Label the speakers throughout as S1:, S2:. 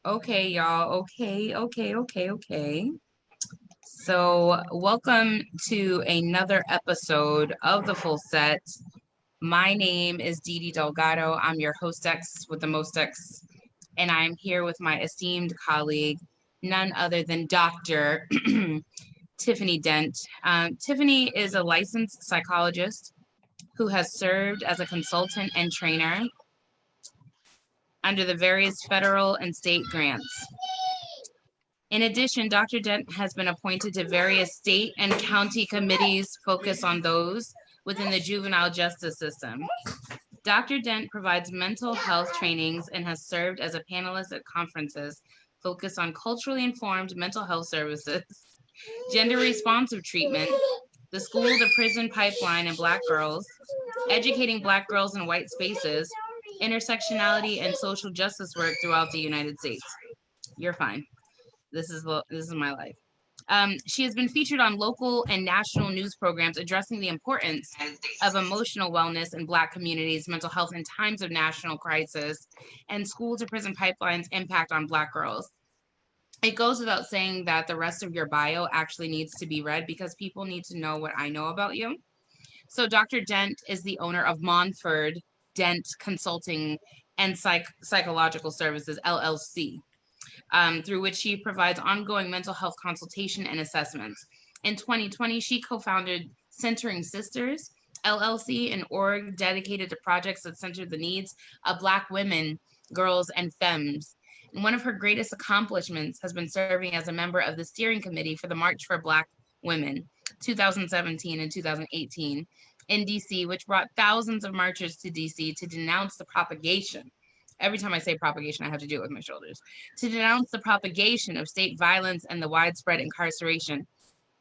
S1: Okay, y'all. Okay. So, welcome to another episode of the Full Set. My name is Dee Dee Delgado. I'm your hostess with the mostess, and I'm here with my esteemed colleague, none other than Dr. Tyffani Dent. Tyffani is a licensed psychologist who has served as a consultant and trainer under the various federal and state grants. In addition, Dr. Dent has been appointed to various state and county committees focused on those within the juvenile justice system. Dr. Dent provides mental health trainings and has served as a panelist at conferences focused on culturally informed mental health services, gender responsive treatment, the school to prison pipeline and Black girls, educating Black girls in white spaces, intersectionality and social justice work throughout the United States. You're fine. This is my life. She has been featured on local and national news programs addressing the importance of emotional wellness in Black communities, mental health in times of national crisis, and school to prison pipelines impact on Black girls. It goes without saying that the rest of your bio actually needs to be read because people need to know what I know about you. So Dr. Dent is the owner of Monford Dent Consulting and Psychological Services, LLC. Through which she provides ongoing mental health consultation and assessments. In 2020, she co-founded Centering Sisters, LLC, an org dedicated to projects that center the needs of Black women, girls, and Femmes. And one of her greatest accomplishments has been serving as a member of the steering committee for the March for Black Women, 2017 and 2018, in DC, which brought thousands of marchers to DC to denounce the propagation. Every time I say propagation, I have to do it with my shoulders. To denounce the propagation of state violence and the widespread incarceration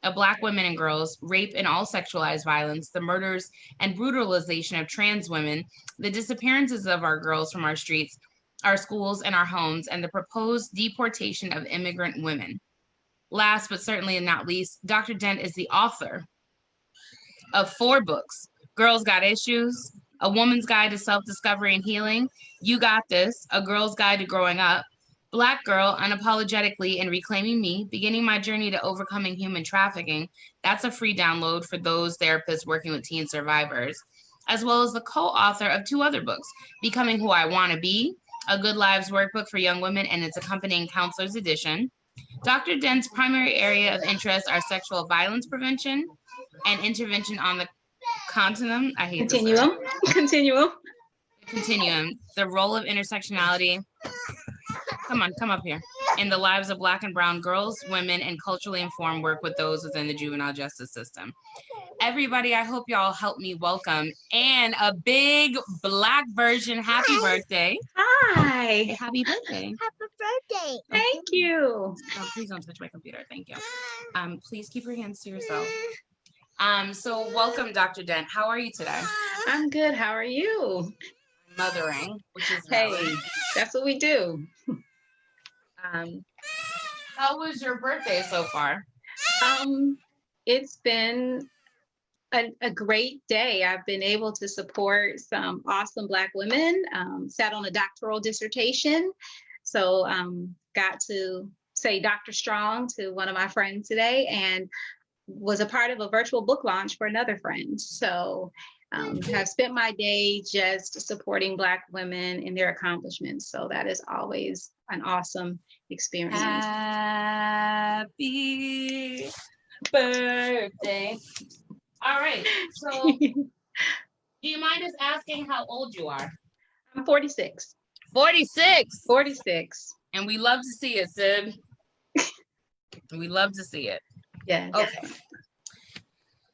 S1: of Black women and girls, rape and all sexualized violence, the murders and brutalization of trans women, the disappearances of our girls from our streets, our schools, and our homes, and the proposed deportation of immigrant women. Last but certainly not least, Dr. Dent is the author of 4 books: Girls Got Issues, A Woman's Guide to Self-Discovery and Healing, You Got This, A Girl's Guide to Growing Up, Black Girl, Unapologetically and Reclaiming Me, Beginning My Journey to Overcoming Human Trafficking. That's a free download for those therapists working with teen survivors, as well as the co-author of 2 other books, Becoming Who I Want to Be, A Good Lives Workbook for Young Women and its accompanying counselor's edition. Dr. Dent's primary area of interest are sexual violence prevention and intervention on the continuum. I hate
S2: Continuum.
S1: this.
S2: Continuum.
S1: Continuum. The role of intersectionality. Come up here. In the lives of Black and brown girls, women, and culturally informed work with those within the juvenile justice system. Everybody, I hope y'all help me welcome and a big Black version. Happy birthday.
S2: Hi.
S1: Happy birthday.
S3: Happy birthday.
S2: Thank you.
S1: Oh, please don't touch my computer. Thank you. Please keep your hands to yourself. So welcome, Dr. Dent. How are you today?
S2: I'm good. How are you?
S1: Mothering, which is
S2: Hey, that's what we do.
S1: How was your birthday so far?
S2: It's been a great day. I've been able to support some awesome Black women, sat on a doctoral dissertation. So got to say Dr. Strong to one of my friends today and was a part of a virtual book launch for another friend. So have spent my day just supporting Black women in their accomplishments. So that is always an awesome experience.
S1: Happy birthday. All right. So do you mind us asking how old you are?
S2: I'm 46.
S1: 46.
S2: 46.
S1: And we love to see it, Sid. We love to see it.
S2: Yeah.
S1: Okay.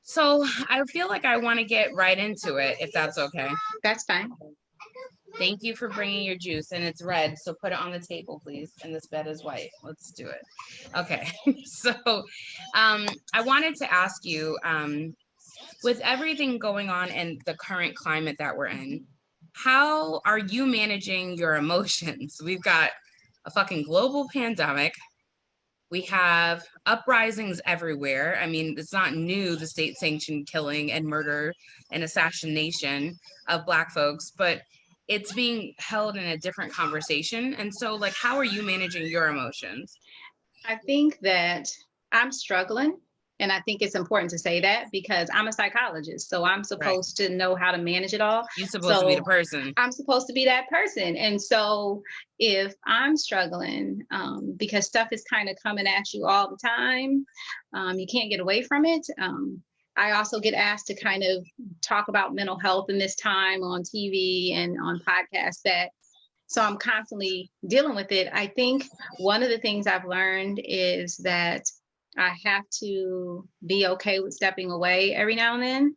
S1: So I feel like I want to get right into it, if that's okay.
S2: That's fine.
S1: Thank you for bringing your juice, and it's red, so put it on the table, please. And this bed is white. Let's do it. Okay. So I wanted to ask you, with everything going on in the current climate that we're in, how are you managing your emotions? We've got a fucking global pandemic. We have uprisings everywhere. I mean, it's not new, the state-sanctioned killing and murder and assassination of Black folks, but it's being held in a different conversation. And so like, how are you managing your emotions?
S2: I think that I'm struggling. And I think it's important to say that because I'm a psychologist. So I'm
S1: Right.
S2: supposed to know how to manage it all.
S1: You're supposed to be the
S2: So
S1: person.
S2: I'm supposed to be that person. And so if I'm struggling, because stuff is kind of coming at you all the time, you can't get away from it. I also get asked to kind of talk about mental health in this time on TV and on podcasts that so I'm constantly dealing with it. I think one of the things I've learned is that I have to be okay with stepping away every now and then.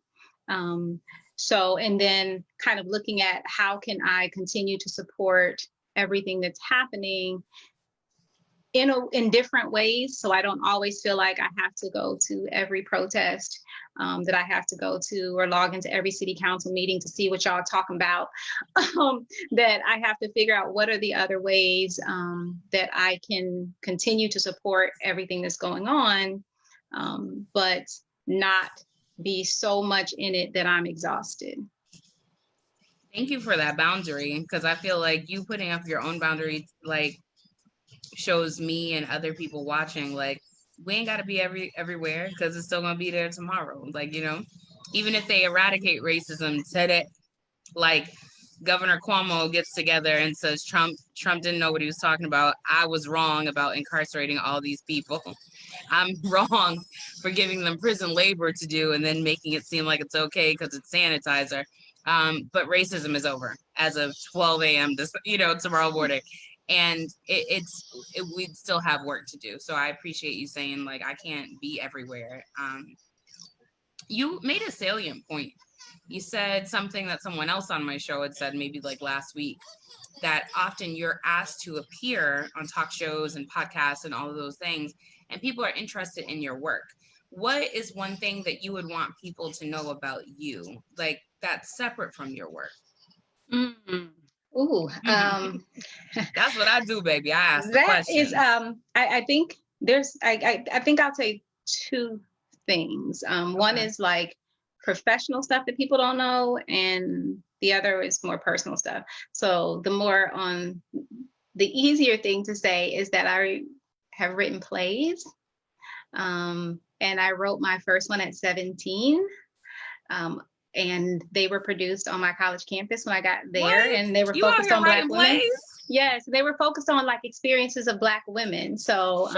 S2: And then kind of looking at how can I continue to support everything that's happening in different ways, so I don't always feel like I have to go to every protest that I have to go to or log into every city council meeting to see what y'all are talking about. That I have to figure out what are the other ways that I can continue to support everything that's going on, but not be so much in it that I'm exhausted.
S1: Thank you for that boundary, because I feel like you putting up your own boundary like shows me and other people watching like we ain't got to be everywhere because it's still gonna be there tomorrow. Like, you know, even if they eradicate racism today, like Governor Cuomo gets together and says Trump didn't know what he was talking about. I was wrong about incarcerating all these people. I'm wrong for giving them prison labor to do and then making it seem like it's okay because it's sanitizer. But racism is over as of 12 a.m. this, you know, tomorrow morning. And we'd still have work to do. So I appreciate you saying like, I can't be everywhere. You made a salient point. You said something that someone else on my show had said maybe like last week, that often you're asked to appear on talk shows and podcasts and all of those things, and people are interested in your work. What is one thing that you would want people to know about you, like that's separate from your work?
S2: Mm-hmm. Ooh,
S1: that's what I do, baby. I ask the
S2: that
S1: questions.
S2: is, I think I think I'll say two things. One is like professional stuff that people don't know, and the other is more personal stuff. So the easier thing to say is that I have written plays, and I wrote my first one at 17. And they were produced on my college campus when I got there,
S1: what?
S2: and they were
S1: You
S2: focused on Black women.
S1: Plays?
S2: Yes, they were focused on like experiences of Black women. So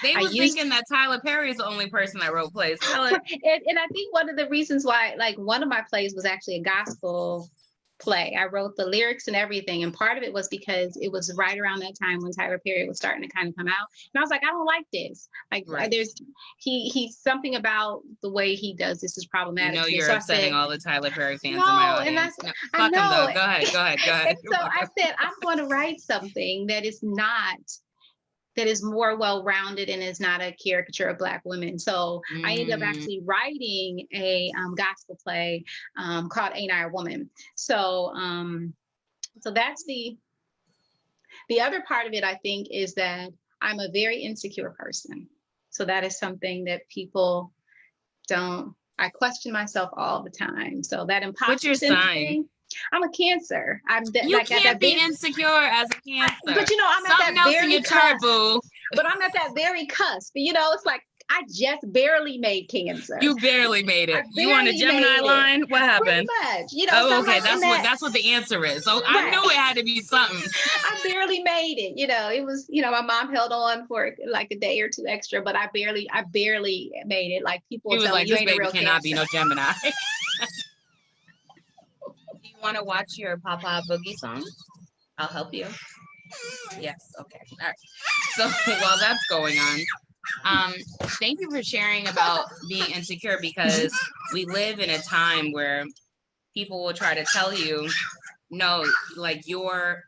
S1: they were thinking that Tyler Perry is the only person that wrote plays.
S2: and I think one of the reasons why, like, one of my plays was actually a gospel play. I wrote the lyrics and everything, and part of it was because it was right around that time when Tyler Perry was starting to kind of come out, and I was like, I don't like this. Like, there's he's something about the way he does this is problematic.
S1: You know, you're upsetting all the Tyler Perry fans in my audience.
S2: And
S1: fuck them though. Go ahead.
S2: And so I said, I'm going to write something that is more well-rounded and is not a caricature of Black women. So I ended up actually writing a gospel play called Ain't I a Woman? So so that's the other part of it, I think, is that I'm a very insecure person. So that is something that people don't, I question myself all the time. So that imposter syndrome thing. I'm a Cancer.
S1: You can't be insecure as a Cancer.
S2: But you know, I'm
S1: something
S2: at that
S1: else
S2: very
S1: in your chart, boo.
S2: But I'm at that very cusp. You know, it's like I just barely made Cancer.
S1: You barely made it. You on a Gemini line? What happened?
S2: Pretty much. You know.
S1: Oh, okay. That's what the answer is. So I knew it had to be something.
S2: I barely made it. You know, it was. You know, my mom held on for like a day or two extra, but I barely made it. Like people
S1: was like, this baby cannot
S2: Cancer.
S1: be no Gemini. Do you want to watch your Papa Boogie song? I'll help you. Yes. Okay. All right. So while that's going on, thank you for sharing about being insecure, because we live in a time where people will try to tell you, no, like your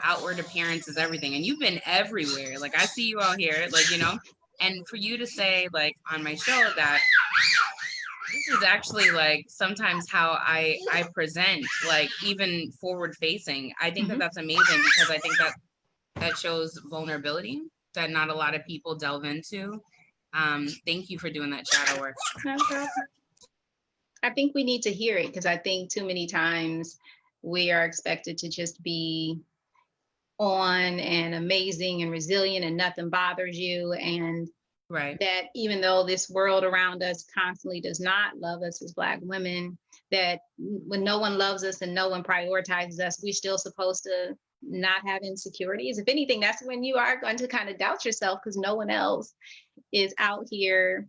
S1: outward appearance is everything, and you've been everywhere. Like I see you out here, like, you know, and for you to say like on my show that this is actually like sometimes how I present, like even forward facing. I think that that's amazing, because I think that shows vulnerability that not a lot of people delve into. Thank you for doing that shadow work.
S2: No problem. I think we need to hear it, because I think too many times we are expected to just be on and amazing and resilient and nothing bothers you. And
S1: Right.
S2: that even though this world around us constantly does not love us as Black women, that when no one loves us and no one prioritizes us, we're still supposed to not have insecurities. If anything, that's when you are going to kind of doubt yourself, because no one else is out here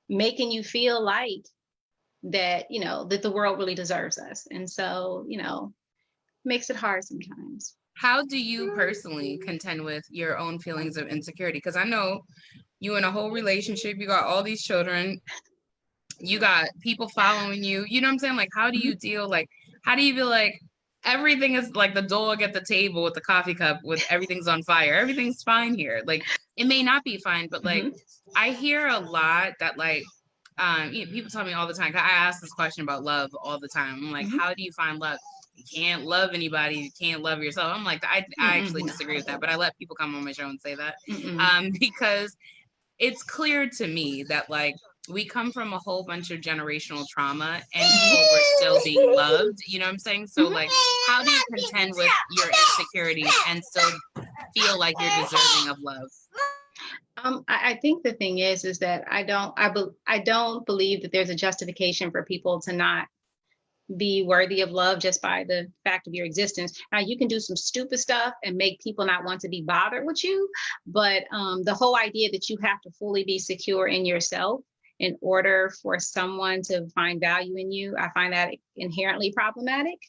S2: making you feel like that, that the world really deserves us. And so, makes it hard sometimes.
S1: How do you personally contend with your own feelings of insecurity? Because I know you in a whole relationship, you got all these children, you got people following you, you know what I'm saying? Like, how do you deal? Like, how do you feel like everything is like the dog at the table with the coffee cup with everything's on fire? Everything's fine here. Like, it may not be fine, but like, I hear a lot that like, people tell me all the time, 'cause I ask this question about love all the time. I'm like, how do you find love? You can't love anybody. You can't love yourself. I'm like, I actually disagree with that, but I let people come on my show and say that, because it's clear to me that like we come from a whole bunch of generational trauma and people were still being loved. You know what I'm saying? So like, how do you contend with your insecurities and still feel like you're deserving of love?
S2: I think the thing is that I don't believe that there's a justification for people to not be worthy of love just by the fact of your existence. Now, you can do some stupid stuff and make people not want to be bothered with you, but the whole idea that you have to fully be secure in yourself in order for someone to find value in you, I find that inherently problematic.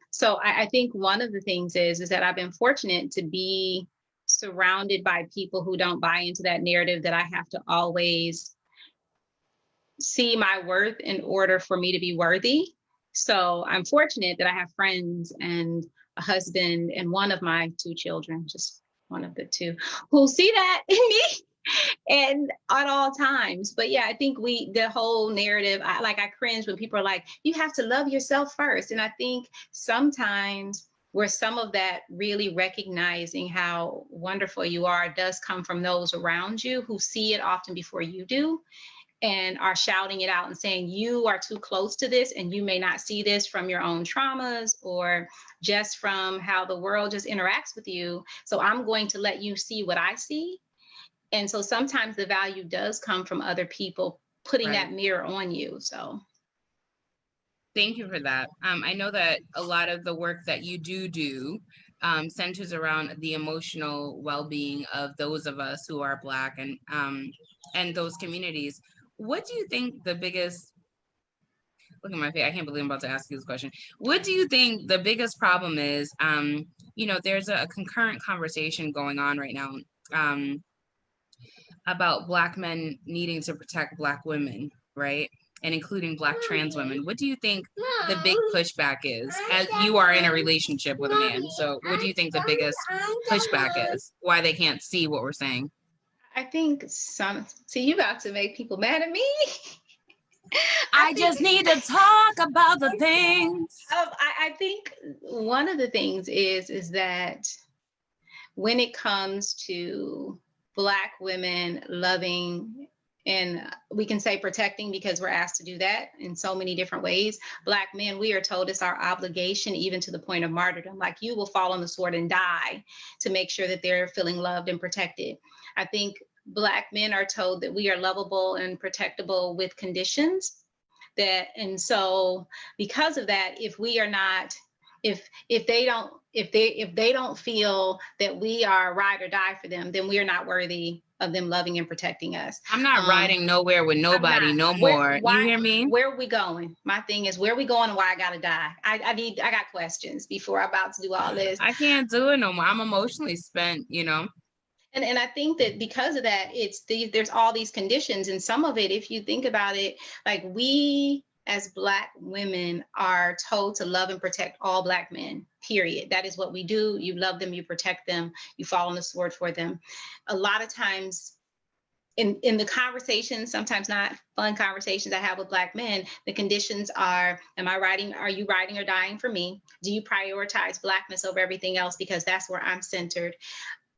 S2: So I think one of the things is that I've been fortunate to be surrounded by people who don't buy into that narrative that I have to always see my worth in order for me to be worthy. So I'm fortunate that I have friends and a husband and one of my 2 children, just one of the 2, who see that in me and at all times. But yeah, I think the whole narrative, I cringe when people are like, you have to love yourself first. And I think sometimes where some of that really recognizing how wonderful you are does come from those around you who see it often before you do, and are shouting it out and saying, you are too close to this and you may not see this from your own traumas or just from how the world just interacts with you. So I'm going to let you see what I see. And so sometimes the value does come from other people putting that mirror on you. So
S1: thank you for that. I know that a lot of the work that you do centers around the emotional well-being of those of us who are Black and those communities. What do you think the biggest, look at my face, I can't believe I'm about to ask you this question. What do you think the biggest problem is? There's a concurrent conversation going on right now about Black men needing to protect Black women, right? And including Black trans women. What do you think the big pushback is? As you are in a relationship with a man, so what do you think the biggest pushback is? Why they can't see what we're saying?
S2: I think you about to make people mad at me.
S1: I just need to talk about the things.
S2: I think one of the things is that when it comes to Black women loving, and we can say protecting because we're asked to do that in so many different ways. Black men, we are told it's our obligation, even to the point of martyrdom. Like, you will fall on the sword and die to make sure that they're feeling loved and protected. I think Black men are told that we are lovable and protectable with conditions. And so because of that, if we are not, if they don't feel that we are ride or die for them, then we are not worthy of them loving and protecting us.
S1: I'm not riding nowhere with nobody no more. You hear me?
S2: Where are we going? My thing is, where are we going and why I gotta die? I got questions before I'm about to do all this.
S1: I can't do it no more. I'm emotionally spent,
S2: And I think that because of that, there's all these conditions, and some of it, if you think about it, like, we as Black women are told to love and protect all Black men, period. That is what we do. You love them, you protect them, you fall on the sword for them. A lot of times in the conversations, sometimes not fun conversations I have with Black men, the conditions are you riding or dying for me? Do you prioritize Blackness over everything else? Because that's where I'm centered.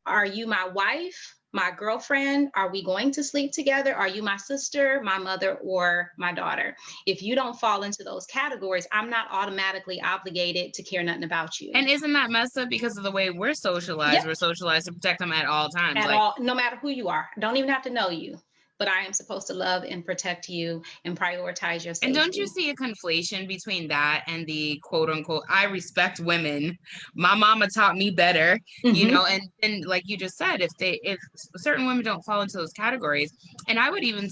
S2: Are you my wife? my girlfriend? Are we going to sleep together? Are you my sister, my mother, or my daughter? If you don't fall into those categories, I'm not automatically obligated to care nothing about you.
S1: And isn't that messed up because of the way we're socialized?
S2: Yep.
S1: We're socialized to protect them at all times.
S2: At all, no matter who you are. I don't even have to know you, but I am supposed to love and protect you and prioritize your safety.
S1: And don't you see a conflation between that and the quote unquote, I respect women. My mama taught me better, you know, and like you just said, if certain women don't fall into those categories, and I would even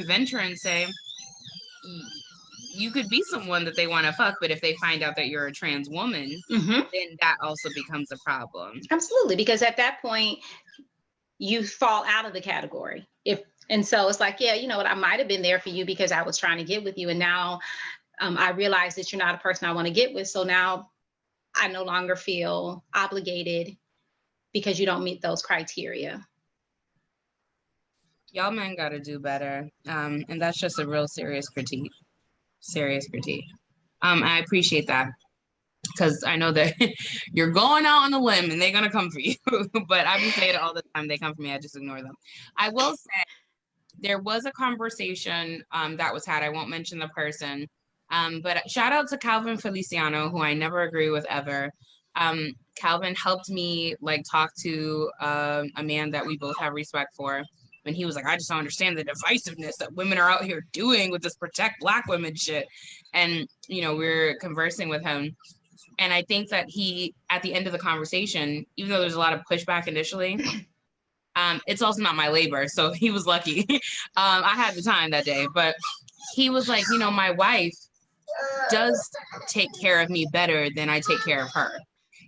S1: venture and say, you could be someone that they want to fuck, but if they find out that you're a trans woman, then that also becomes a problem.
S2: Absolutely, because at that point, you fall out of the category. And so it's like, yeah, you know what, I might have been there for you because I was trying to get with you. And now I realize that you're not a person I want to get with. So now I no longer feel obligated because you don't meet those criteria.
S1: Y'all men got to do better. And that's just a real serious critique. I appreciate that, because I know that you're going out on a limb and they're going to come for you. But I be saying it all the time. They come for me. I just ignore them. I will say there was a conversation that was had. I won't mention the person. But shout out to Calvin Feliciano, who I never agree with ever. Calvin helped me like talk to a man that we both have respect for. And he was like, I just don't understand the divisiveness that women are out here doing with this protect Black women shit. And, you know, we're conversing with him. And I think that he, at the end of the conversation, even though there's a lot of pushback initially, it's also not my labor. So he was lucky. I had the time that day. But he was like, you know, my wife does take care of me better than I take care of her.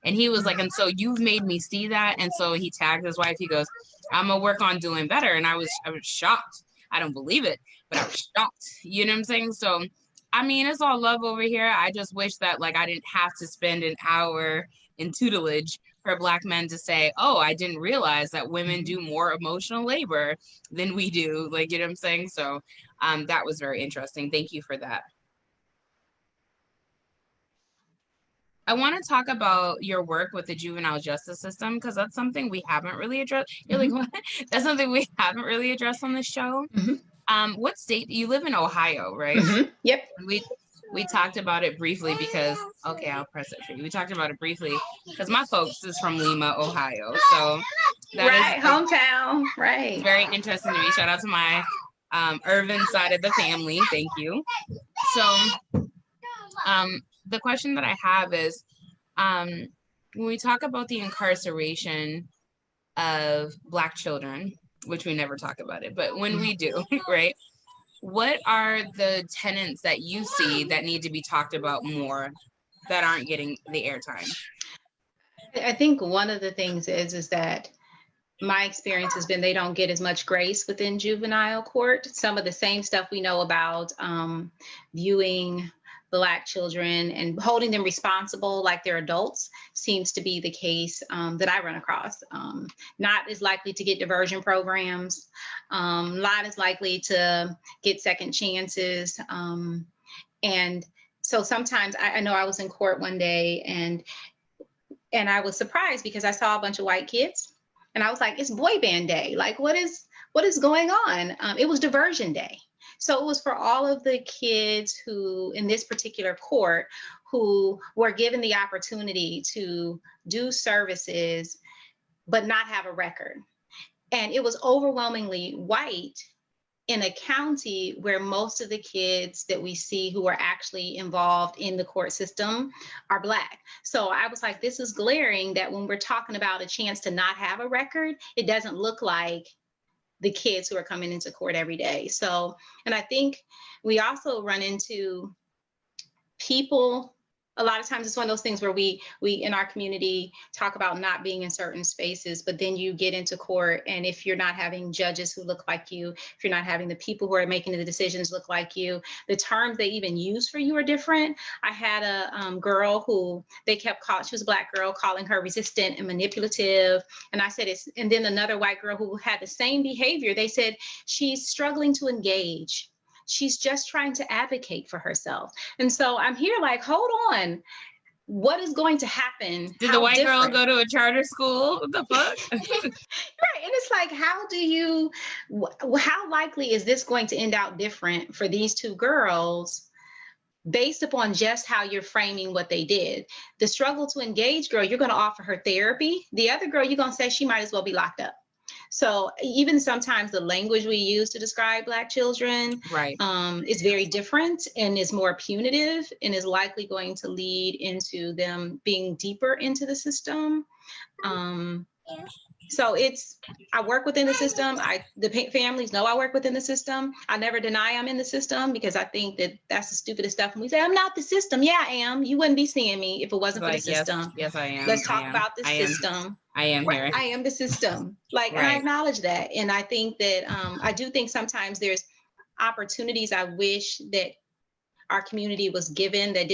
S1: And he was like, and so you've made me see that. And so he tagged his wife. He goes, I'm gonna work on doing better. And I was shocked. I don't believe it, but I was shocked. You know what I'm saying? So, I mean, it's all love over here. I just wish that like I didn't have to spend an hour in tutelage for Black men to say, oh, I didn't realize that women do more emotional labor than we do. Like, you know what I'm saying? So that was very interesting. Thank you for that. I want to talk about your work with the juvenile justice system, because that's something we haven't really addressed. You're like, what? That's something we haven't really addressed on the show. What state you live in? Ohio, right?
S2: Yep.
S1: We talked about it briefly because, okay, I'll press it for you. We talked about it briefly because my folks is from Lima, Ohio. So
S2: that is hometown, right?
S1: It's very interesting to me. Shout out to my Irvin side of the family. Thank you. So the question that I have is, when we talk about the incarceration of Black children, which we never talk about it, but when we do, right? What are the tenets that you see that need to be talked about more that aren't getting the airtime?
S2: I think one of the things is that my experience has been they don't get as much grace within juvenile court. Some of the same stuff we know about viewing Black children and holding them responsible like they're adults seems to be the case that I run across. Not as likely to get diversion programs, not as likely to get second chances. And so sometimes I know I was in court one day and I was surprised because I saw a bunch of white kids and I was like, it's boy band day. Like, what is going on? It was diversion day. So it was for all of the kids who, in this particular court, who were given the opportunity to do services, but not have a record. And it was overwhelmingly white in a county where most of the kids that we see who are actually involved in the court system are Black. So I was like, this is glaring that when we're talking about a chance to not have a record, it doesn't look like the kids who are coming into court every day. So, and I think we also run into people, a lot of times it's one of those things where we in our community talk about not being in certain spaces, but then you get into court and if you're not having judges who look like you, if you're not having the people who are making the decisions look like you, the terms they even use for you are different. I had a girl who they kept calling, she was a Black girl, calling her resistant and manipulative. And I said, and then another white girl who had the same behavior, they said, she's struggling to engage. She's just trying to advocate for herself. And so I'm here like, hold on. what is going to happen?
S1: Did the white girl go to a charter school? What the fuck?
S2: Right. And it's like, how likely is this going to end out different for these two girls based upon just how you're framing what they did? The struggle to engage girl, you're going to offer her therapy. The other girl, you're going to say she might as well be locked up. So even sometimes the language we use to describe Black children is very different and is more punitive and is likely going to lead into them being deeper into the system. So I work within the system. The families know I work within the system. I never deny I'm in the system, because I think that that's the stupidest stuff when we say, I'm not the system. Yeah, I am. You wouldn't be seeing me if it wasn't for the system.
S1: Yes, I am.
S2: Let's talk about the system.
S1: I am here.
S2: I am the system. And I acknowledge that. And I think that I do think sometimes there's opportunities I wish that our community was given that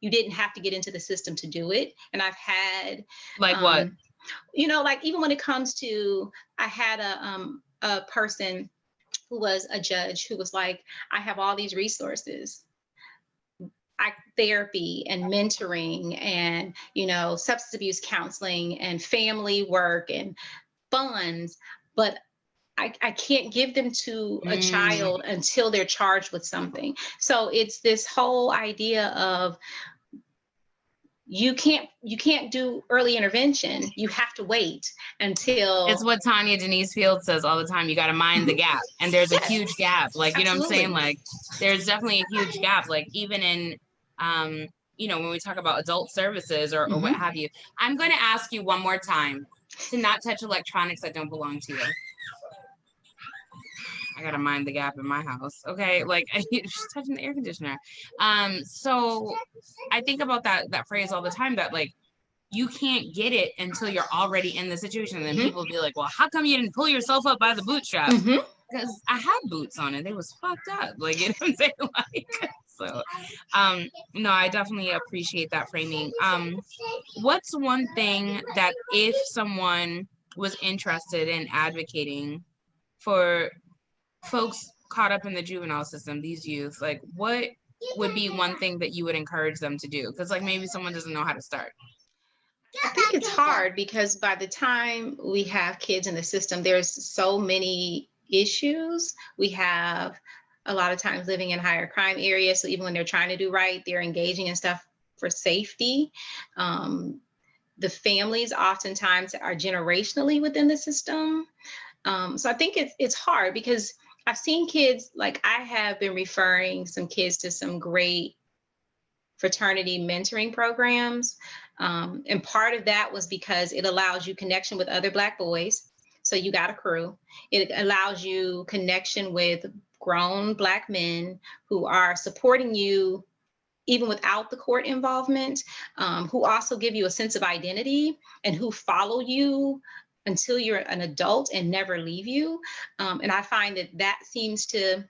S2: you didn't have to get into the system to do it. And I've had
S1: what?
S2: Even when it comes to, I had a person who was a judge who was like, I have all these resources, therapy and mentoring and, substance abuse counseling and family work and funds, but I can't give them to a child until they're charged with something. So it's this whole idea of, you can't do early intervention. You have to wait until.
S1: It's what Tanya Denise Fields says all the time. You got to mind the gap, and there's a huge gap. Like, you know what I'm saying? Like, there's definitely a huge gap. Like, even in, when we talk about adult services or what have you. I'm going to ask you one more time to not touch electronics that don't belong to you. I gotta mind the gap in my house. Okay, like she's touching the air conditioner. So I think about that phrase all the time, that like you can't get it until you're already in the situation. And then people be like, well, how come you didn't pull yourself up by the bootstraps? Because I had boots on and they was fucked up. Like, you know what I'm saying? Like, so no, I definitely appreciate that framing. What's one thing that if someone was interested in advocating for folks caught up in the juvenile system, these youth, like what would be one thing that you would encourage them to do? Because like maybe someone doesn't know how to start.
S2: I think it's hard because by the time we have kids in the system, there's so many issues. We have a lot of times living in higher crime areas. So even when they're trying to do right, they're engaging in stuff for safety. The families oftentimes are generationally within the system. So I think it's hard because I've seen kids, like I have been referring some kids to some great fraternity mentoring programs. And part of that was because it allows you connection with other Black boys. So you got a crew. It allows you connection with grown Black men who are supporting you even without the court involvement, who also give you a sense of identity and who follow you until you're an adult and never leave you. And I find that seems to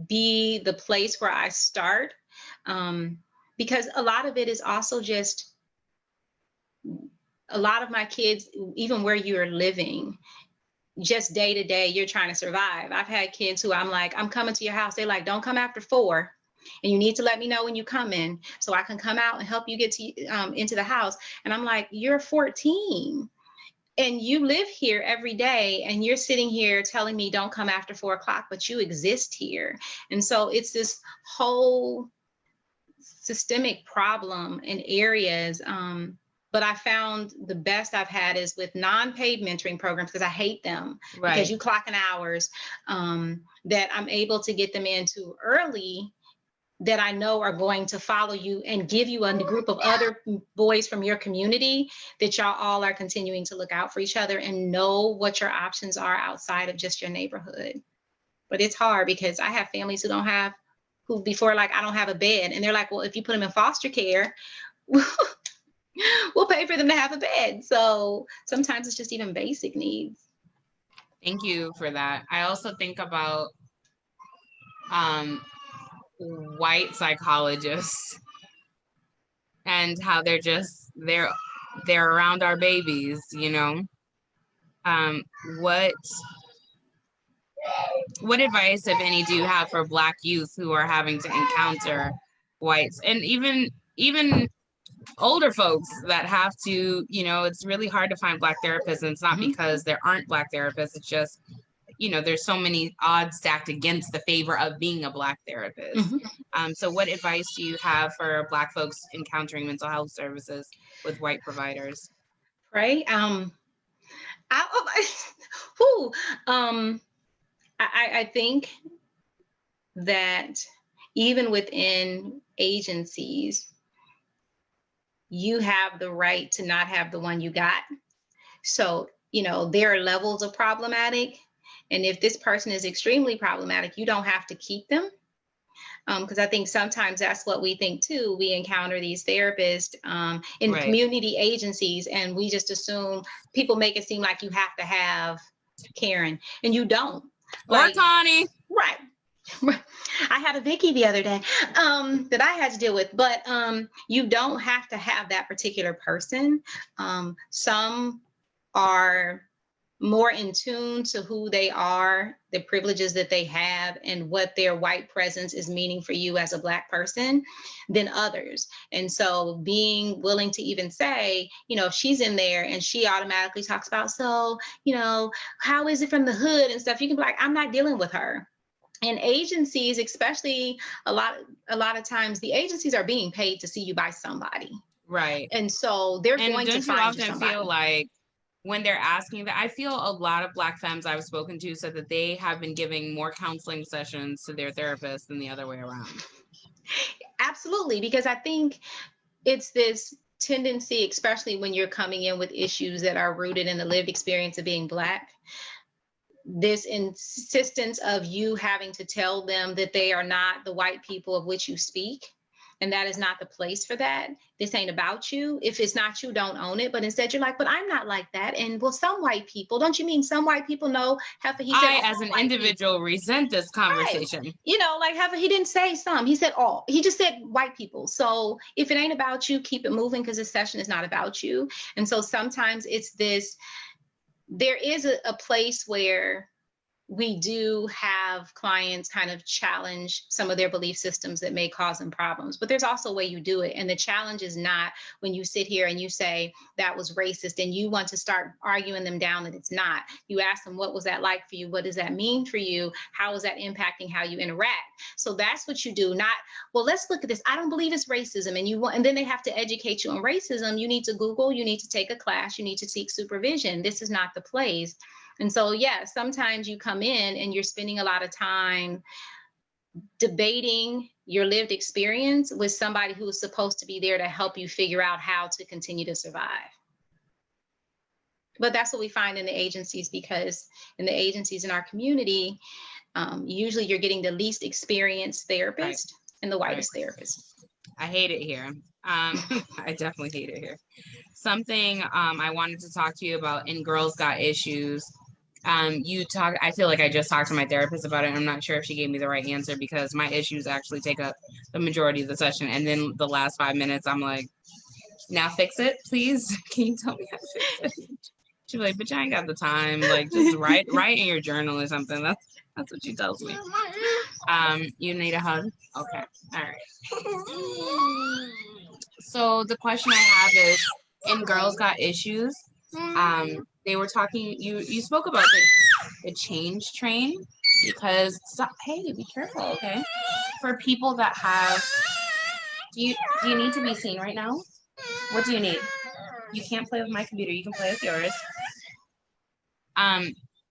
S2: be the place where I start, because a lot of it is also just, a lot of my kids, even where you're living, just day to day, you're trying to survive. I've had kids who I'm like, I'm coming to your house. They're like, don't come after 4. And you need to let me know when you come in so I can come out and help you get to into the house. And I'm like, you're 14. And you live here every day and you're sitting here telling me don't come after 4 o'clock, but you exist here. And so it's this whole systemic problem in areas. But I found the best I've had is with non-paid mentoring programs, because I hate them, because you clock in hours, that I'm able to get them into early, that I know are going to follow you and give you a group of other boys from your community that y'all all are continuing to look out for each other and know what your options are outside of just your neighborhood. But it's hard because I have families who before, like, I don't have a bed. And they're like, well, if you put them in foster care, we'll pay for them to have a bed. So sometimes it's just even basic needs.
S1: Thank you for that. I also think about white psychologists and how they're around our babies, you know. What advice, if any, do you have for Black youth who are having to encounter whites, and even even older folks that have to, you know, it's really hard to find Black therapists. And it's not because there aren't Black therapists. It's just, you know, there's so many odds stacked against the favor of being a Black therapist. So what advice do you have for Black folks encountering mental health services with white providers?
S2: Right. Whew, I think that even within agencies, you have the right to not have the one you got. So, you know, there are levels of problematic. And if this person is extremely problematic, you don't have to keep them. Because I think sometimes that's what we think too. We encounter these therapists in community agencies, and we just assume, people make it seem like you have to have Karen, and you don't.
S1: Or Connie.
S2: Right. I had a Vicky the other day that I had to deal with, but you don't have to have that particular person. Some are more in tune to who they are, the privileges that they have, and what their white presence is meaning for you as a Black person than others. And so being willing to even say, you know, if she's in there and she automatically talks about, so, you know, how is it from the hood and stuff, you can be like, I'm not dealing with her. And agencies, especially a lot of times, the agencies are being paid to see you by somebody.
S1: Right.
S2: And so they're going to find you somebody.
S1: Don't you often feel like when they're asking that, I feel a lot of Black femmes I've spoken to said that they have been giving more counseling sessions to their therapists than the other way around.
S2: Absolutely, because I think it's this tendency, especially when you're coming in with issues that are rooted in the lived experience of being Black, this insistence of you having to tell them that they are not the white people of which you speak. And that is not the place for that. This ain't about you. If it's not you, don't own it. But instead you're like, but I'm not like that. And well, some white people, don't you mean some white people know? He said,
S1: I, as an individual, people resent this conversation.
S2: Right. You know, like he didn't say some, he said all. He just said white people. So if it ain't about you, keep it moving, because this session is not about you. And so sometimes it's this, there is a place where we do have clients kind of challenge some of their belief systems that may cause them problems, but there's also a way you do it. And the challenge is not when you sit here and you say that was racist and you want to start arguing them down that it's not. You ask them, what was that like for you? What does that mean for you? How is that impacting how you interact? So that's what you do. Not, well, let's look at this. I don't believe it's racism. And then they have to educate you on racism. You need to Google, you need to take a class, you need to seek supervision. This is not the place. And so, yeah, sometimes you come in and you're spending a lot of time debating your lived experience with somebody who is supposed to be there to help you figure out how to continue to survive. But that's what we find in the agencies, because in the agencies in our community, usually you're getting the least experienced therapist and the whitest therapist.
S1: I hate it here. I definitely hate it here. Something I wanted to talk to you about in Girls Got Issues. I feel like I just talked to my therapist about it. And I'm not sure if she gave me the right answer, because my issues actually take up the majority of the session. And then the last 5 minutes, I'm like, now fix it, please. Can you tell me how to fix it? She's like, but you ain't got the time. Like, just write in your journal or something. That's what she tells me. You need a hug? Okay. All right. So the question I have is, in Girls Got Issues, they were talking, you spoke about the change train, because, hey, be careful, okay? For people that have, do you need to be seen right now? What do you need? You can't play with my computer, you can play with yours.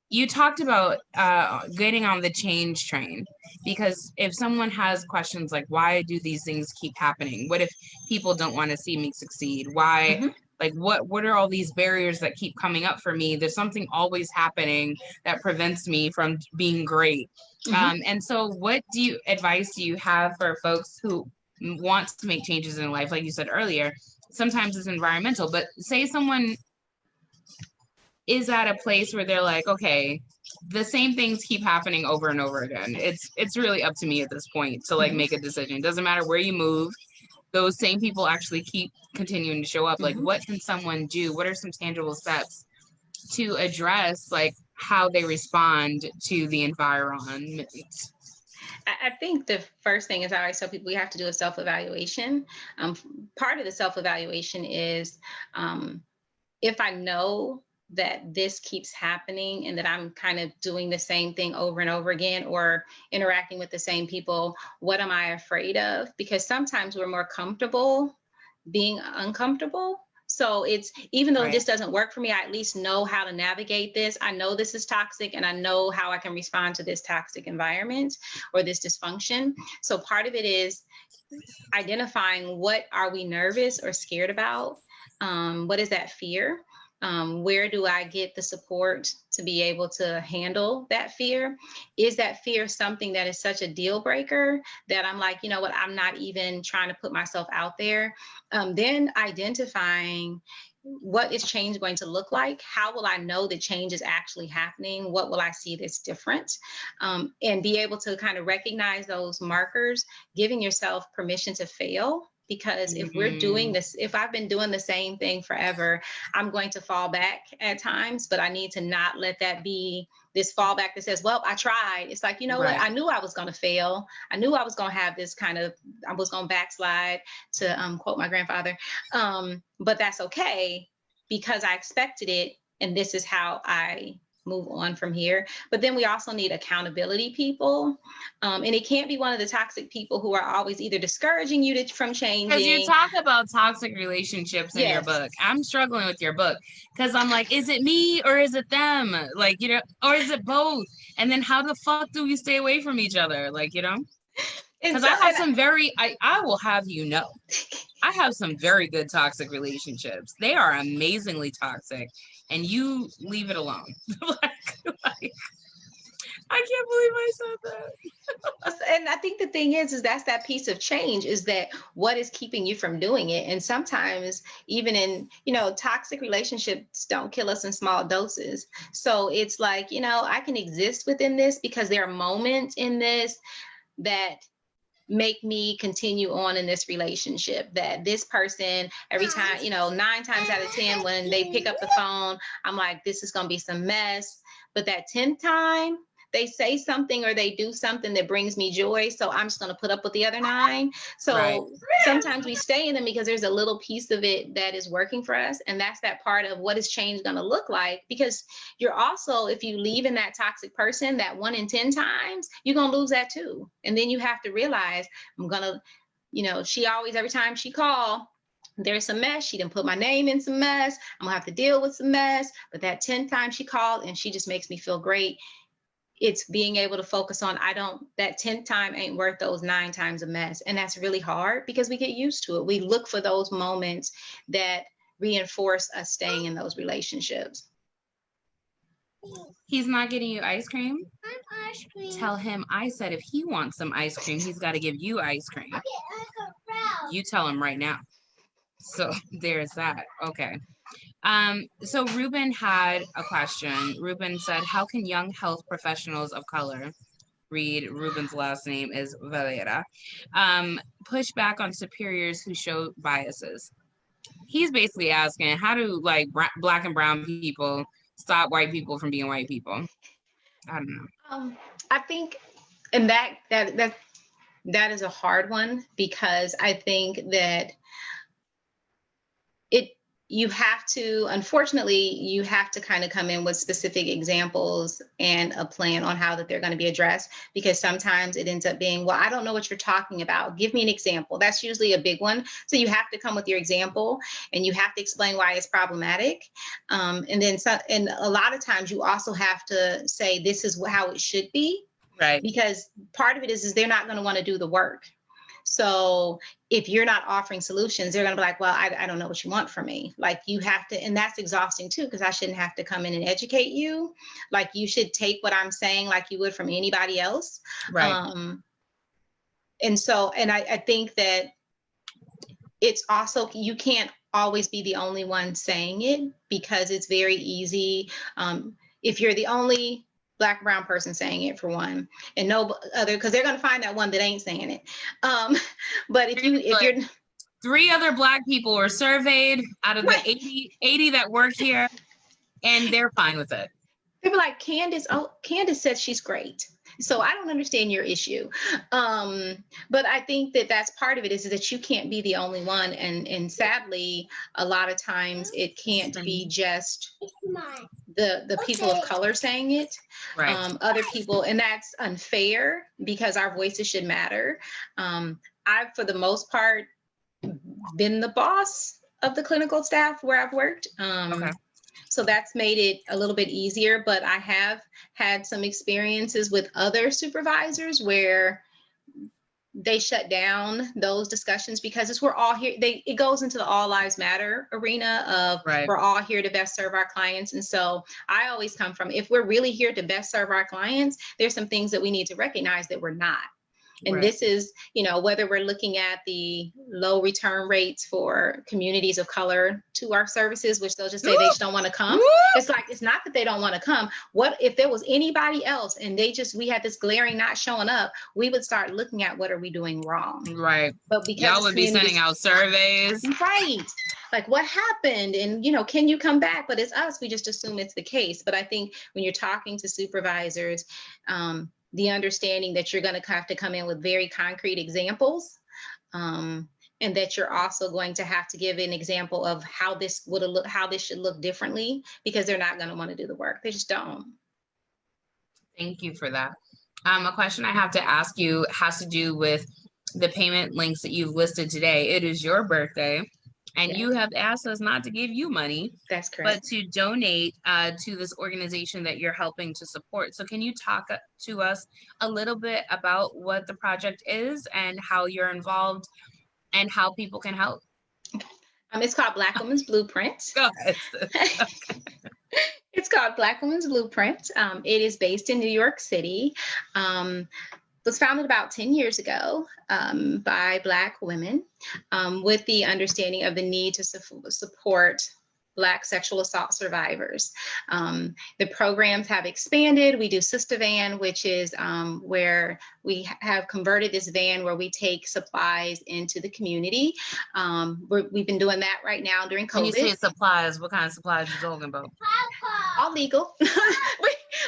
S1: You talked about getting on the change train, because if someone has questions like, why do these things keep happening? What if people don't want to see me succeed? Why, like, what are all these barriers that keep coming up for me? There's something always happening that prevents me from being great. And so what advice do you have for folks who want to make changes in life? Like you said earlier, sometimes it's environmental, but say someone is at a place where they're like, okay, the same things keep happening over and over again. It's really up to me at this point to like make a decision. It doesn't matter where you move, those same people actually keep continuing to show up. Like, what can someone do? What are some tangible steps to address like how they respond to the environment?
S2: I think the first thing is I always tell people we have to do a self-evaluation. Part of the self-evaluation is if I know that this keeps happening and that I'm kind of doing the same thing over and over again or interacting with the same people, what am I afraid of? Because sometimes we're more comfortable being uncomfortable. So it's, even though
S1: Right.
S2: this doesn't work for me, I at least know how to navigate this. I know this is toxic and I know how I can respond to this toxic environment or this dysfunction. So part of it is identifying what are we nervous or scared about? What is that fear? Where do I get the support to be able to handle that fear? Is that fear something that is such a deal breaker that I'm like, you know what, I'm not even trying to put myself out there? Then identifying what is change going to look like? How will I know that change is actually happening? What will I see that's different? And be able to kind of recognize those markers, giving yourself permission to fail. Because if we're doing this, if I've been doing the same thing forever, I'm going to fall back at times, but I need to not let that be this fallback that says, well, I tried. It's like, you know what? I knew I was going to fail. I knew I was going to have this kind of, I was going to backslide, to quote my grandfather. But that's okay because I expected it. And this is how I move on from here. But then we also need accountability people. And it can't be one of the toxic people who are always either discouraging you from changing.
S1: Because you talk about toxic relationships in your
S2: Yes.
S1: book. I'm struggling with your book because I'm like, is it me or is it them? Like, you know, or is it both? And then how the fuck do we stay away from each other? Like, you know, because I have some very, I will have you know, I have some very good toxic relationships. They are amazingly toxic and you leave it alone. like, I can't believe I said that.
S2: And I think the thing is that's that piece of change is that what is keeping you from doing it. And sometimes even in, you know, toxic relationships don't kill us in small doses. So it's like, you know, I can exist within this because there are moments in this that make me continue on in this relationship, that this person, every time, you know, 9 times out of 10, when they pick up the phone, I'm like, this is going to be some mess. But that 10th time, they say something or they do something that brings me joy. So I'm just going to put up with the other 9. So sometimes we stay in them because there's a little piece of it that is working for us. And that's that part of what is change going to look like. Because you're also, if you leave in that toxic person, that 1 in 10 times, you're going to lose that too. And then you have to realize, I'm going to, you know, she always, every time she call, there's some mess. She didn't put my name in some mess. I'm gonna have to deal with some mess. But that 10th time she called and she just makes me feel great. It's being able to focus on, that 10th time ain't worth those 9 times of mess. And that's really hard because we get used to it. We look for those moments that reinforce us staying in those relationships.
S1: He's not getting you ice cream?
S3: Ice cream.
S1: Tell him I said if he wants some ice cream, he's got to give you ice cream. You tell him right now. So there's that. Okay. So Ruben had a question. Ruben said, how can young health professionals of color, read Ruben's last name is Valera, push back on superiors who show biases? He's basically asking, how do like black and brown people stop white people from being white people? I don't know.
S2: I think, and that is a hard one because I think that you have to, unfortunately, you have to kind of come in with specific examples and a plan on how that they're going to be addressed, because sometimes it ends up being, well, I don't know what you're talking about. Give me an example. That's usually a big one. So you have to come with your example and you have to explain why it's problematic. And a lot of times you also have to say, this is how it should be.
S1: Right.
S2: Because part of it is they're not going to want to do the work. So if you're not offering solutions, they're going to be like, well, I don't know what you want from me. Like you have to, and that's exhausting too, because I shouldn't have to come in and educate you. Like you should take what I'm saying like you would from anybody else.
S1: Right.
S2: And I think that it's also, you can't always be the only one saying it, because it's very easy. If you're the only Black, brown person saying it, for one, and no other, because they're going to find that one that ain't saying it. But if you're
S1: 3 other Black people were surveyed out of the 80 that work here, and they're fine with it.
S2: People like Candace. Oh, Candace said she's great. So I don't understand your issue. But I think that that's part of it, is that you can't be the only one. And sadly, a lot of times it can't be just the people of color saying it.
S1: Right.
S2: Other people, and that's unfair because our voices should matter. I've, for the most part, been the boss of the clinical staff where I've worked.
S1: Okay.
S2: So that's made it a little bit easier, but I have had some experiences with other supervisors where they shut down those discussions because it's, we're all here. It goes into the all lives matter arena of
S1: Right.
S2: we're all here to best serve our clients. And so I always come from, if we're really here to best serve our clients, there's some things that we need to recognize that we're not. And
S1: Right.
S2: this is, you know, whether we're looking at the low return rates for communities of color to our services, which they'll just say they just don't want to come. It's like, it's not that they don't want to come. What if there was anybody else and we had this glaring not showing up, we would start looking at what are we doing wrong.
S1: Right.
S2: But because
S1: y'all would be sending out surveys.
S2: Right. Like, what happened? And, you know, can you come back? But it's us. We just assume it's the case. But I think when you're talking to supervisors, the understanding that you're going to have to come in with very concrete examples, and that you're also going to have to give an example of how this would look, how this should look differently, because they're not going to want to do the work. They just don't.
S1: Thank you for that. A question I have to ask you has to do with the payment links that you've listed today. It is your birthday, and
S2: Yes.
S1: you have asked us not to give you money,
S2: That's correct.
S1: but to donate to this organization that you're helping to support. So can you talk to us a little bit about what the project is and how you're involved and how people can help?
S2: It's called Black Women's Blueprint.
S1: Go ahead.
S2: It's called Black Women's Blueprint. It is based in New York City. Was founded about 10 years ago by Black women with the understanding of the need to support Black sexual assault survivors. The programs have expanded. We do Sister Van, which is where we have converted this van where we take supplies into the community. We've been doing that right now during COVID.
S1: When you say supplies, what kind of supplies are you talking about?
S2: All legal.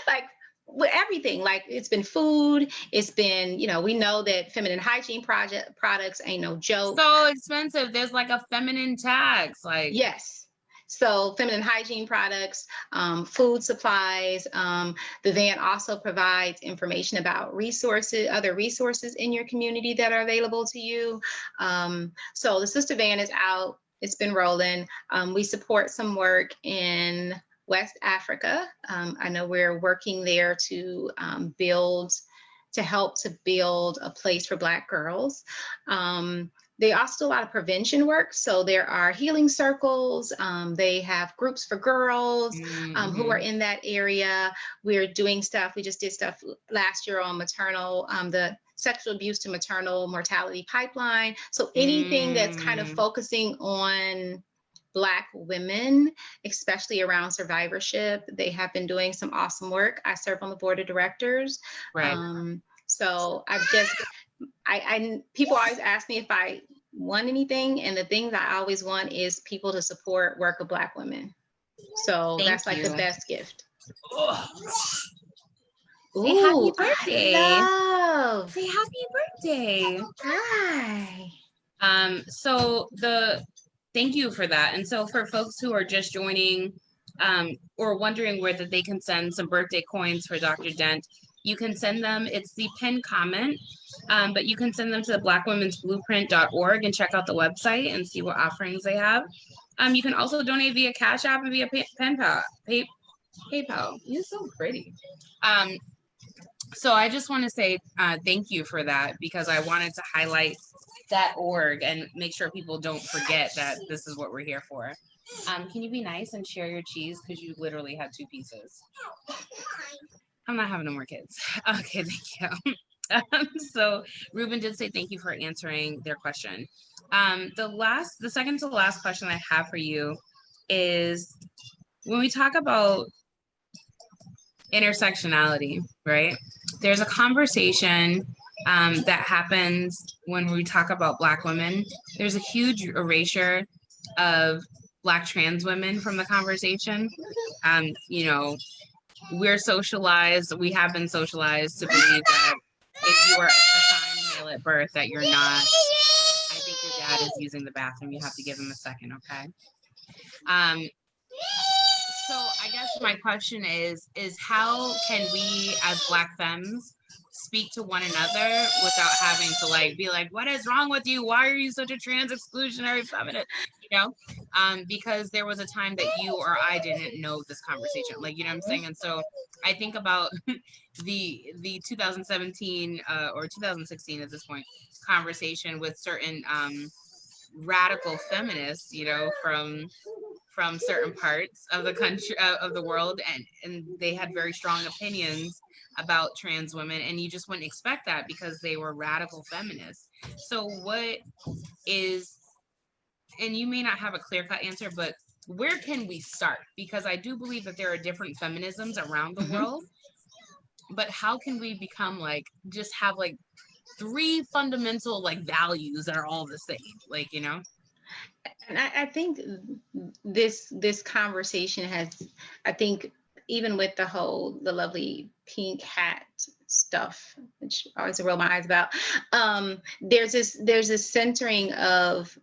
S2: Like, with everything, like it's been food, it's been, you know, we know that feminine hygiene products ain't no joke.
S1: So expensive. There's like a feminine tax, like.
S2: Yes. So feminine hygiene products, food supplies. The van also provides information about resources, other resources in your community that are available to you. So the Sister Van is out. It's been rolling. We support some work in West Africa. I know we're working there to help to build a place for Black girls. They also do a lot of prevention work. So there are healing circles. They have groups for girls who are in that area. We're doing stuff. We just did stuff last year on maternal, the sexual abuse to maternal mortality pipeline. So anything that's kind of focusing on Black women, especially around survivorship. They have been doing some awesome work. I serve on the board of directors.
S1: Right.
S2: So people always ask me if I want anything, and the things I always want is people to support work of Black women. So that's like the best gift.
S1: Say happy birthday.
S2: Say
S1: happy birthday.
S2: Hi.
S1: Thank you for that. And so for folks who are just joining or wondering whether they can send some birthday coins for Dr. Dent, you can send them. It's the pinned comment, but you can send them to the blackwomensblueprint.org and check out the website and see what offerings they have. You can also donate via Cash App and via PayPal. You're so pretty. So I just want to say thank you for that, because I wanted to highlight that org and make sure people don't forget that this is what we're here for. Can you be nice and share your cheese, because you literally had 2 pieces? I'm not having no more kids. Okay, thank you. So Ruben did say thank you for answering their question. The second to last question I have for you is, when we talk about intersectionality, right? There's a conversation that happens when we talk about Black women. There's a huge erasure of Black trans women from the conversation. You know, we're socialized, we have been socialized to believe that if you are assigned male at birth, that you're not. I think your dad is using the bathroom. You have to give him a second, okay? Um, so I guess my question is how can we as Black femmes speak to one another without having to like be like, what is wrong with you? Why are you such a trans exclusionary feminist? You know, because there was a time that you or I didn't know this conversation, like, you know what I'm saying? And so I think about the 2017 or 2016 at this point conversation with certain radical feminists, you know, from certain parts of the country of the world, and they had very strong opinions about trans women, and you just wouldn't expect that because they were radical feminists. So what is, and you may not have a clear-cut answer, but where can we start? Because I do believe that there are different feminisms around the world, but how can we become like, just have like three fundamental like values that are all the same, like, you know?
S2: And I think this conversation has, I think, even with the lovely pink hat stuff, which I always roll my eyes about, there's this centering of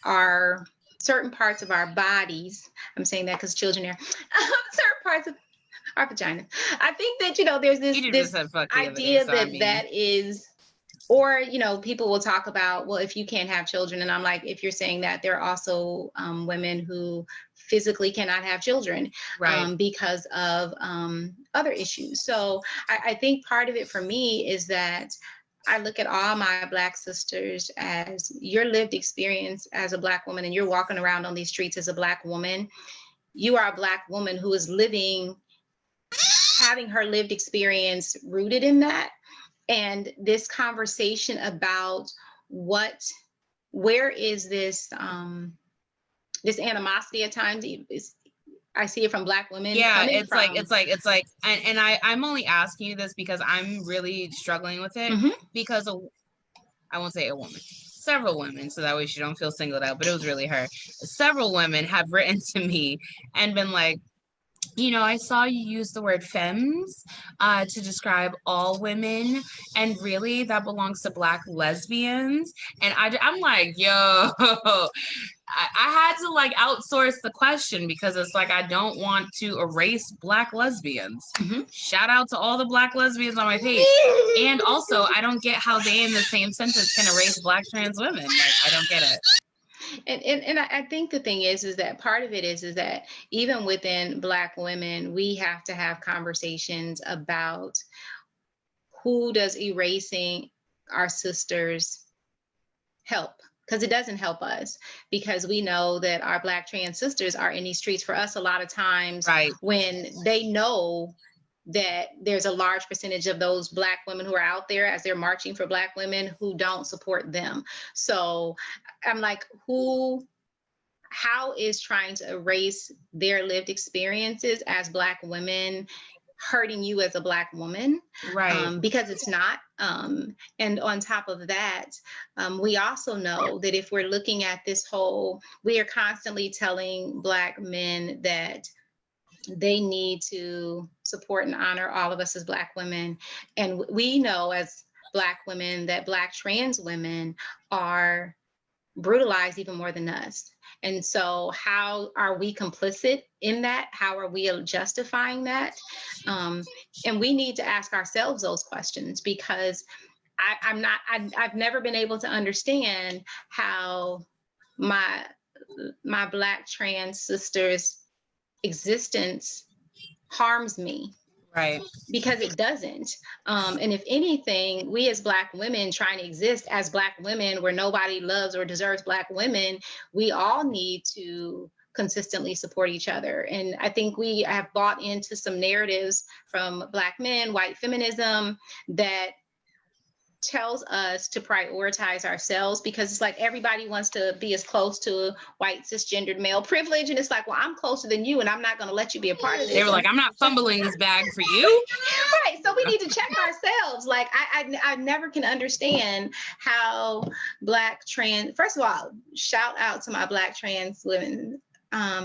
S2: our certain parts of our bodies. I'm saying that because children are certain parts of our vagina. I think that, you know, there's this idea that is, or, you know, people will talk about, well, if you can't have children, and I'm like, if you're saying that, there are also women who physically cannot have children,
S1: right,
S2: because of other issues. So I think part of it for me is that I look at all my Black sisters as your lived experience as a Black woman, and you're walking around on these streets as a Black woman. You are a Black woman who is living, having her lived experience rooted in that. And this conversation about where is this this animosity at times, I see it from Black women.
S1: Yeah, it's like, and I'm only asking you this because I'm really struggling with it, because I won't say a woman, several women, so that way she don't feel singled out, but it was really her. Several women have written to me and been like, you know, I saw you use the word femmes to describe all women, and really that belongs to Black lesbians. And I'm like, yo, I had to like outsource the question because it's like, I don't want to erase Black lesbians. Shout out to all the Black lesbians on my page. And also, I don't get how they in the same sentence can erase Black trans women. Like, I don't get it.
S2: And I think the thing is that part of it is that even within Black women, we have to have conversations about who does erasing our sisters help. Because it doesn't help us, because we know that our Black trans sisters are in these streets for us a lot of times,
S1: right,
S2: when they know that there's a large percentage of those Black women who are out there as they're marching for Black women who don't support them. So I'm like, how is trying to erase their lived experiences as Black women hurting you as a Black woman?
S1: Right.
S2: Because it's not. And on top of that, we also know that if we're looking at this whole, we are constantly telling Black men that they need to support and honor all of us as Black women. And we know as Black women that Black trans women are brutalized even more than us. And so how are we complicit in that? How are we justifying that? And we need to ask ourselves those questions, because I've never been able to understand how my Black trans sister's existence harms me.
S1: Right.
S2: Because it doesn't. And if anything, we as Black women trying to exist as Black women where nobody loves or deserves Black women, we all need to consistently support each other. And I think we have bought into some narratives from Black men, white feminism, that tells us to prioritize ourselves, because it's like everybody wants to be as close to white cisgendered male privilege, and it's like, well, I'm closer than you and I'm not going to let you be a part of this.
S1: They were like, I'm not fumbling this bag for you.
S2: Right. So we need to check ourselves. Like, I never can understand how Black trans, first of all, shout out to my Black trans women,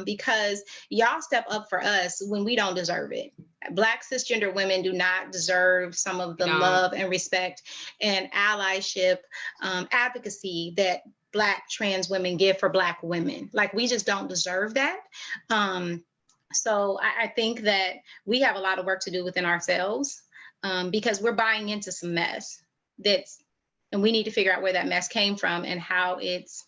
S2: because y'all step up for us when we don't deserve it. Black cisgender women do not deserve some of the love and respect and allyship, advocacy that Black trans women give for Black women. Like, we just don't deserve that. So I think that we have a lot of work to do within ourselves, because we're buying into some mess and we need to figure out where that mess came from and how it's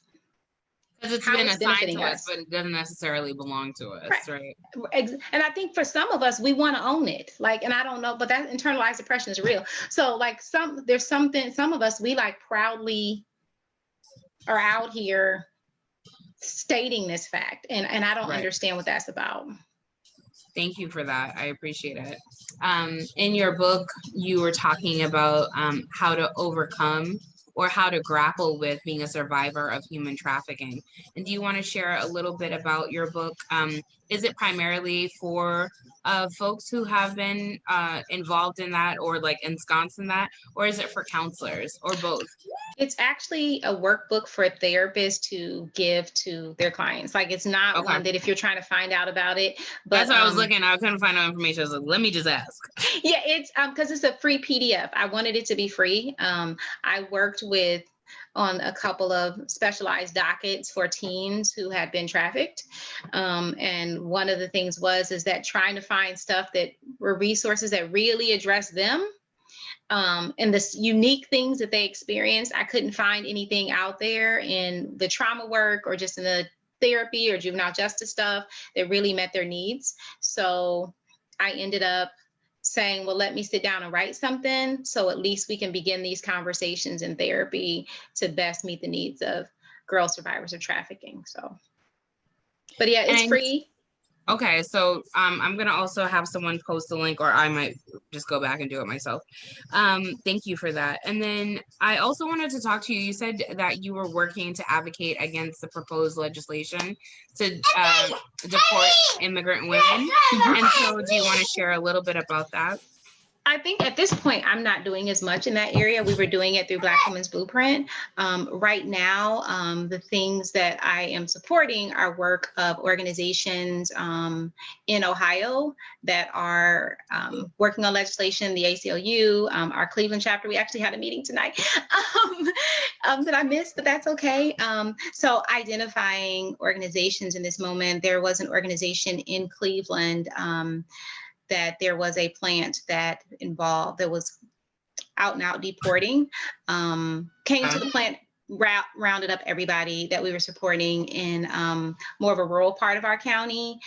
S1: been assigned to us, but it doesn't necessarily belong to us, right?
S2: And I think for some of us, we want to own it. Like, and I don't know, but that internalized oppression is real. So like some of us, we like proudly are out here stating this fact. And I don't understand what that's about.
S1: Thank you for that. I appreciate it. In your book, you were talking about how to overcome or how to grapple with being a survivor of human trafficking. And do you want to share a little bit about your book? Is it primarily for folks who have been involved in that or like ensconced in that, or is it for counselors or both?
S2: It's actually a workbook for therapists to give to their clients. Like, it's not one that if you're trying to find out about it. But
S1: that's what I was looking. I couldn't find no information. I was like, let me just ask.
S2: Yeah, it's because it's a free PDF. I wanted it to be free. I worked on a couple of specialized dockets for teens who had been trafficked. And one of the things is that trying to find stuff that were resources that really address them. And the unique things that they experienced, I couldn't find anything out there in the trauma work or just in the therapy or juvenile justice stuff that really met their needs. So I ended up saying, well, let me sit down and write something so at least we can begin these conversations in therapy to best meet the needs of girl survivors of trafficking. So, but yeah, it's free.
S1: Okay, so I'm gonna also have someone post a link, or I might just go back and do it myself. Thank you for that. And then I also wanted to talk to you. You said that you were working to advocate against the proposed legislation to deport immigrant women. And so do you want to share a little bit about that?
S2: I think at this point, I'm not doing as much in that area. We were doing it through Black Women's Blueprint. Right now, the things that I am supporting are work of organizations in Ohio that are working on legislation, the ACLU, our Cleveland chapter. We actually had a meeting tonight that I missed, but that's okay. So identifying organizations in this moment, there was an organization in Cleveland that there was a plant that was out and out deporting, came to the plant, rounded up everybody that we were supporting in more of a rural part of our county.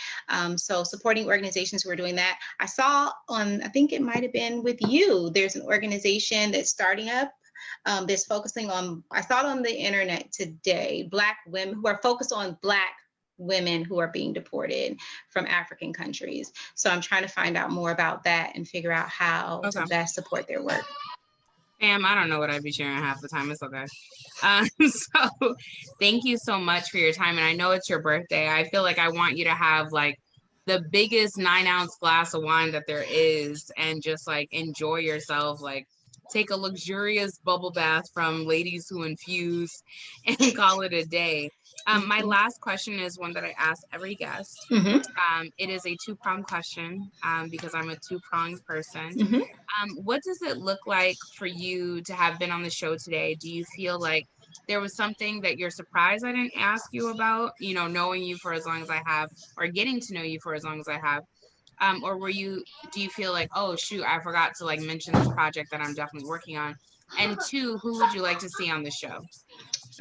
S2: So supporting organizations who are doing that. I saw I think it might've been with you, there's an organization that's starting up that's focusing on, I saw it on the internet today, Black women who are focused on Black women who are being deported from African countries. So I'm trying to find out more about that and figure out how to best support their work.
S1: I don't know what I'd be sharing half the time. It's okay. So thank you so much for your time. And I know it's your birthday. I feel like I want you to have like the biggest 9-ounce glass of wine that there is and just like enjoy yourself. Like take a luxurious bubble bath from Ladies Who Infuse and call it a day. My last question is one that I ask every guest. It is a two-pronged question because I'm a two-pronged person. What does it look like for you to have been on the show today? Do you feel like there was something that you're surprised I didn't ask you about, you know, knowing you for as long as I have, or getting to know you for as long as I have? Or do you feel like, oh shoot, I forgot to like mention this project that I'm definitely working on? And two, who would you like to see on the show?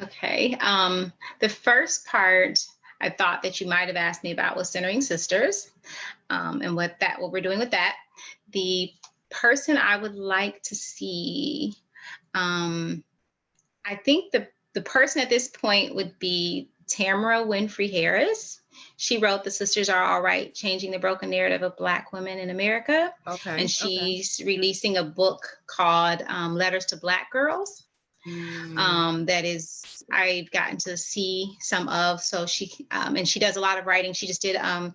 S2: Okay. The first part I thought that you might have asked me about was centering sisters, and what we're doing with that. The person I would like to see, I think the person at this point would be Tamara Winfrey Harris. She wrote The Sisters Are All Right, Changing the Broken Narrative of Black Women in America. And she's releasing a book called Letters to Black Girls. That is, I've gotten to see some of, so she, and she does a lot of writing. She just did a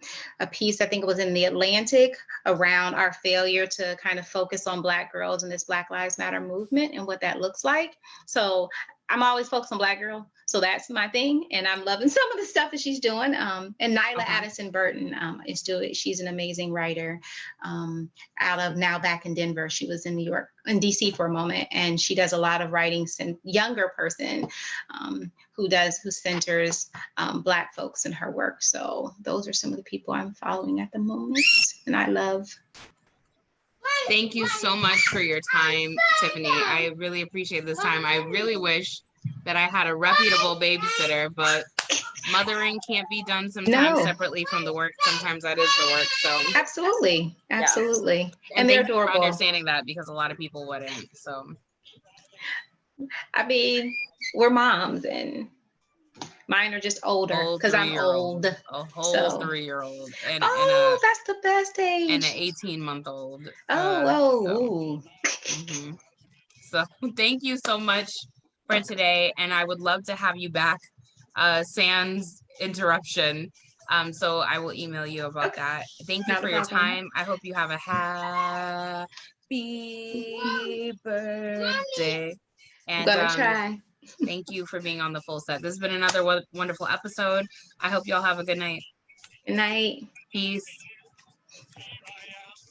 S2: piece, I think it was in The Atlantic, around our failure to kind of focus on Black girls in this Black Lives Matter movement and what that looks like. So I'm always focused on Black girls, So that's my thing, and I'm loving some of the stuff that she's doing. And Nyla
S1: Okay.
S2: Addison Burton is doing. She's an amazing writer. Out of now back in Denver. She was in New York, in DC for a moment, and she does a lot of writing. Younger person who centers Black folks in her work. So those are some of the people I'm following at the moment, and I love.
S1: Thank you so much for your time, Tyffani. I really appreciate this time. I really wish that I had a reputable babysitter, but mothering can't be done sometimes separately from the work. Sometimes that is the work. So
S2: absolutely.
S1: Yeah. And
S2: they're
S1: thank you
S2: adorable.
S1: for understanding that, because a lot of people wouldn't. So
S2: I mean, we're moms, and mine are just older because I'm old.
S1: A whole 3-year-old. And
S2: that's the best age.
S1: And an 18-month-old.
S2: Oh,
S1: So thank you so much for today. And I would love to have you back, sans interruption. So I will email you about that. Thank you for your time. I hope you have a happy birthday. And
S2: I'm gonna try.
S1: Thank you for being on the full set. This has been another wonderful episode. I hope y'all have a good night.
S2: Good night.
S1: Peace.